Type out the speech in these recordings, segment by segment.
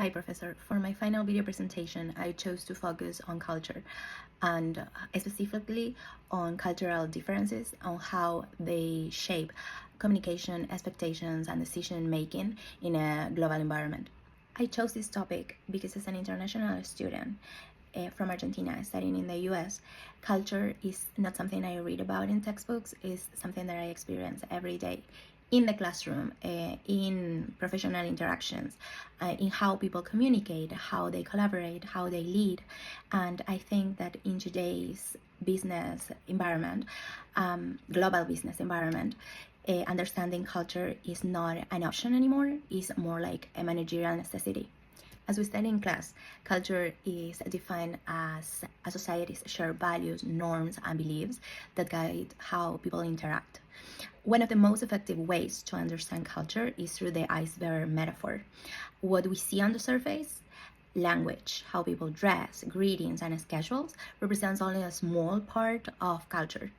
Hi, Professor. For my final video presentation, I chose to focus on culture and specifically on cultural differences, on how they shape communication, expectations, and decision making in a global environment. I chose this topic because as an international student from Argentina studying in the US, culture is not something I read about in textbooks, it's something that I experience every day in the classroom, in professional interactions, in how people communicate, how they collaborate, how they lead. And I think that in today's business environment, global business environment, understanding culture is not an option anymore, it's more like a managerial necessity. As we study in class, culture is defined as a society's shared values, norms, and beliefs that guide how people interact. One of the most effective ways to understand culture is through the iceberg metaphor. What we see on the surface, language, how people dress, greetings, and schedules represents only a small part of culture.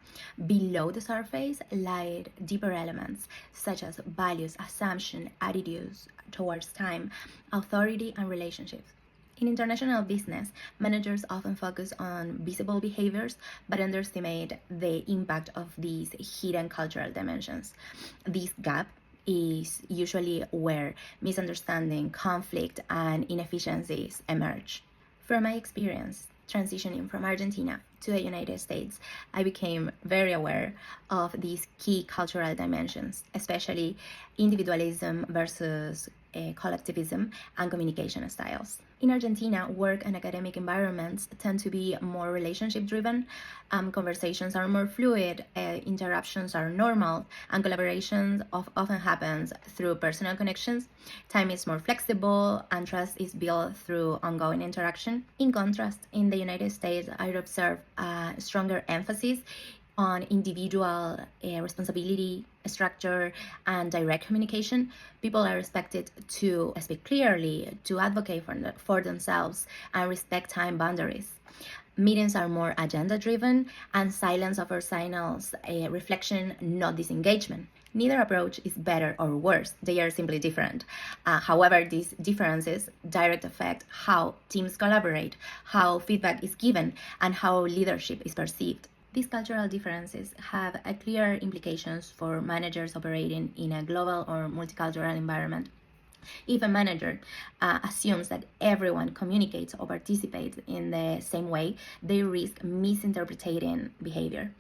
Below the surface lie deeper elements such as values, assumption, attitudes towards time, authority, and relationships. In international business, managers often focus on visible behaviors but underestimate the impact of these hidden cultural dimensions. This gap is usually where misunderstanding, conflict, and inefficiencies emerge. From my experience transitioning from Argentina to the United States, I became very aware of these key cultural dimensions, especially individualism versus collectivism and communication styles. In Argentina, work and academic environments tend to be more relationship driven. Conversations are more fluid, interruptions are normal, and collaboration often happens through personal connections. Time is more flexible, and trust is built through ongoing interaction. In contrast, in the United States, I observe a stronger emphasis on individual responsibility, structure, and direct communication. People are expected to speak clearly, to advocate for themselves, and respect time boundaries. Meetings are more agenda driven, and silence offers signals, reflection, not disengagement. Neither approach is better or worse, they are simply different. However, these differences direct affect how teams collaborate, how feedback is given, and how leadership is perceived. These cultural differences have clear implications for managers operating in a global or multicultural environment. If a manager assumes that everyone communicates or participates in the same way, they risk misinterpreting behavior.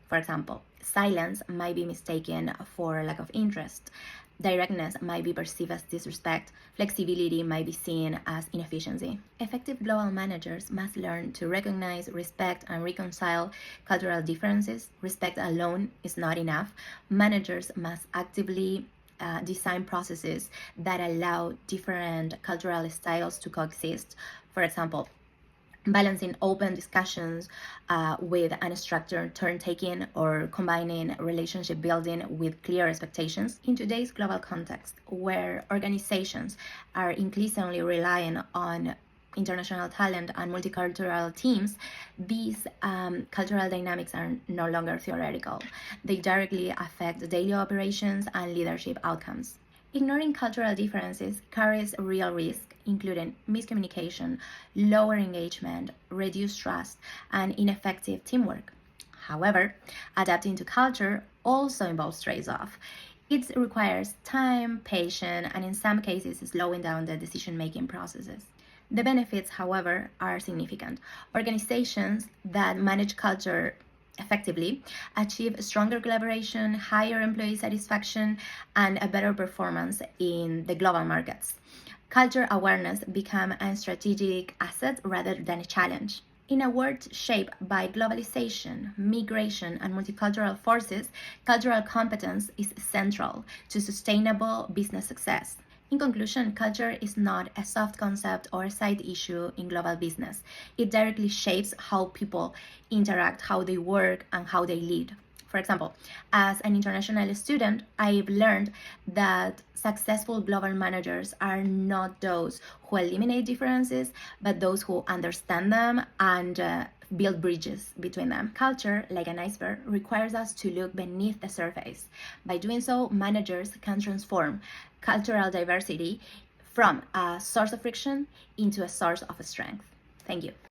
For example, silence might be mistaken for lack of interest. Directness might be perceived as disrespect. Flexibility might be seen as inefficiency. Effective global managers must learn to recognize, respect, and reconcile cultural differences. Respect alone is not enough. Managers must actively design processes that allow different cultural styles to coexist. For example, balancing open discussions with unstructured turn-taking, or combining relationship building with clear expectations. In today's global context, where organizations are increasingly relying on international talent and multicultural teams, these cultural dynamics are no longer theoretical. They directly affect daily operations and leadership outcomes. Ignoring cultural differences carries real risk, including miscommunication, lower engagement, reduced trust, and ineffective teamwork. However, adapting to culture also involves trade-off. It requires time, patience, and in some cases, slowing down the decision-making processes. The benefits, however, are significant. Organizations that manage culture effectively achieve stronger collaboration, higher employee satisfaction, and a better performance in the global markets. Culture awareness become a strategic asset rather than a challenge. In a world shaped by globalization, migration, and multicultural forces, cultural competence is central to sustainable business success. In conclusion, culture is not a soft concept or a side issue in global business. It directly shapes how people interact, how they work, and how they lead. For example, as an international student, I've learned that successful global managers are not those who eliminate differences, but those who understand them and build bridges between them. Culture, like an iceberg, requires us to look beneath the surface. By doing so, managers can transform cultural diversity from a source of friction into a source of strength. Thank you.